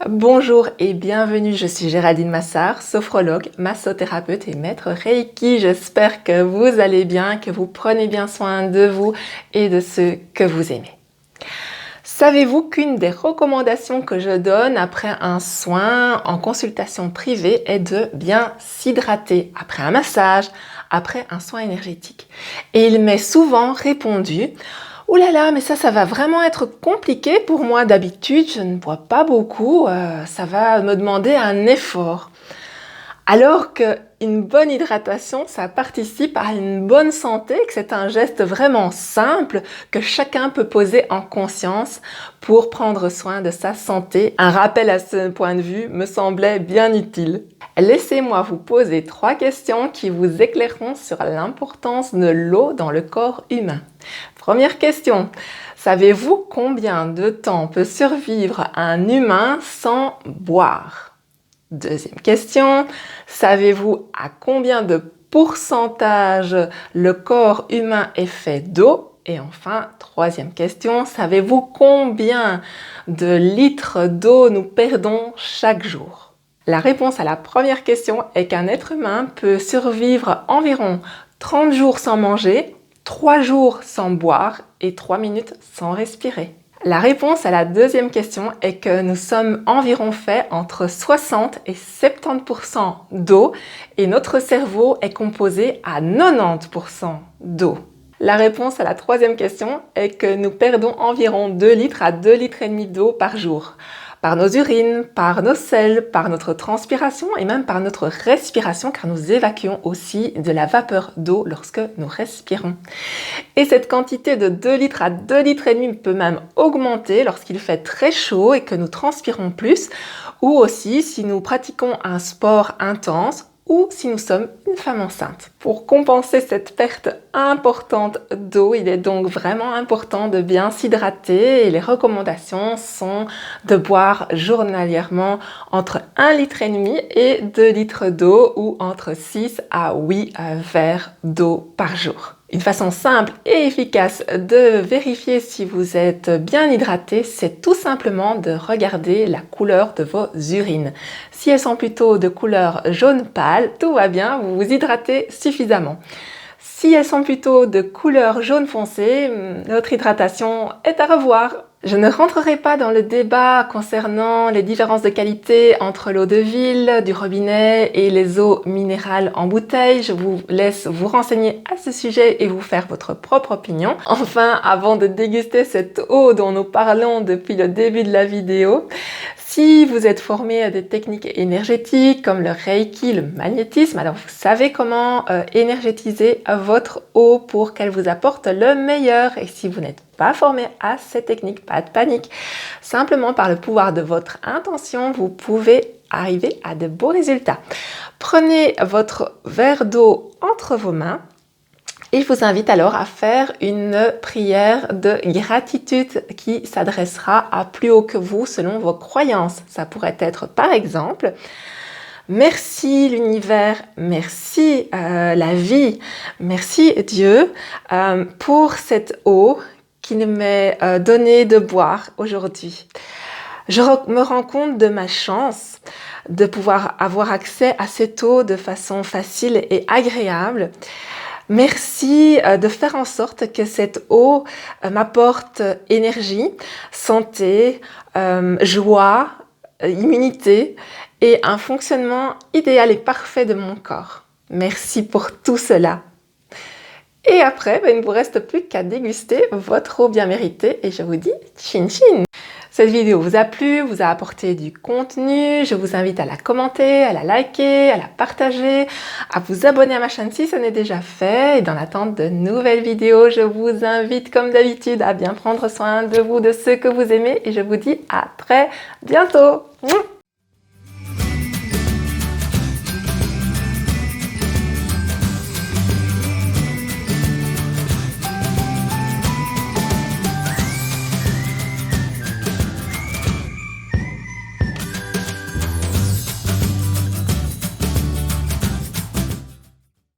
Bonjour et bienvenue, je suis Géraldine Massard, sophrologue, massothérapeute et maître Reiki. J'espère que vous allez bien, que vous prenez bien soin de vous et de ceux que vous aimez. Savez-vous qu'une des recommandations que je donne après un soin en consultation privée est de bien s'hydrater après un massage, après un soin énergétique? Et il m'est souvent répondu: ouh là là, mais ça va vraiment être compliqué pour moi. D'habitude, je ne bois pas beaucoup, ça va me demander un effort. Alors qu'une bonne hydratation, ça participe à une bonne santé, que c'est un geste vraiment simple que chacun peut poser en conscience pour prendre soin de sa santé. Un rappel à ce point de vue me semblait bien utile. Laissez-moi vous poser 3 questions qui vous éclaireront sur l'importance de l'eau dans le corps humain. Première question, savez-vous combien de temps peut survivre un humain sans boire? Deuxième question, savez-vous à combien de pourcentage le corps humain est fait d'eau? Et enfin, troisième question, savez-vous combien de litres d'eau nous perdons chaque jour? La réponse à la première question est qu'un être humain peut survivre environ 30 jours sans manger, 3 jours sans boire et 3 minutes sans respirer. La réponse à la deuxième question est que nous sommes environ faits entre 60 et 70% d'eau et notre cerveau est composé à 90% d'eau. La réponse à la troisième question est que nous perdons environ 2 litres à 2 litres et demi d'eau par jour. Par nos urines, par nos selles, par notre transpiration et même par notre respiration, car nous évacuons aussi de la vapeur d'eau lorsque nous respirons. Et cette quantité de 2 litres à 2 litres et demi peut même augmenter lorsqu'il fait très chaud et que nous transpirons plus, ou aussi si nous pratiquons un sport intense, ou si nous sommes une femme enceinte. Pour compenser cette perte importante d'eau, il est donc vraiment important de bien s'hydrater et les recommandations sont de boire journalièrement entre 1,5 litre et 2 litres d'eau ou entre 6 à 8 verres d'eau par jour. Une façon simple et efficace de vérifier si vous êtes bien hydraté, c'est tout simplement de regarder la couleur de vos urines. Si elles sont plutôt de couleur jaune pâle, tout va bien, vous vous hydratez suffisamment. Si elles sont plutôt de couleur jaune foncé, notre hydratation est à revoir. Je ne rentrerai pas dans le débat concernant les différences de qualité entre l'eau de ville, du robinet et les eaux minérales en bouteille. Je vous laisse vous renseigner à ce sujet et vous faire votre propre opinion. Enfin, avant de déguster cette eau dont nous parlons depuis le début de la vidéo, si vous êtes formé à des techniques énergétiques comme le Reiki, le magnétisme, alors vous savez comment énergétiser votre eau pour qu'elle vous apporte le meilleur. Et si vous n'êtes pas formé à ces techniques, pas de panique. Simplement par le pouvoir de votre intention, vous pouvez arriver à de beaux résultats. Prenez votre verre d'eau entre vos mains. Et je vous invite alors à faire une prière de gratitude qui s'adressera à plus haut que vous selon vos croyances. Ça pourrait être par exemple: merci l'univers, merci la vie, merci Dieu pour cette eau qu'il m'est donné de boire aujourd'hui. Je me rends compte de ma chance de pouvoir avoir accès à cette eau de façon facile et agréable. Merci de faire en sorte que cette eau m'apporte énergie, santé, joie, immunité et un fonctionnement idéal et parfait de mon corps. Merci pour tout cela. Et après, il ne vous reste plus qu'à déguster votre eau bien méritée et je vous dis chin chin! Cette vidéo vous a plu, vous a apporté du contenu, je vous invite à la commenter, à la liker, à la partager, à vous abonner à ma chaîne si ce n'est déjà fait. Et dans l'attente de nouvelles vidéos, je vous invite comme d'habitude à bien prendre soin de vous, de ceux que vous aimez et je vous dis à très bientôt.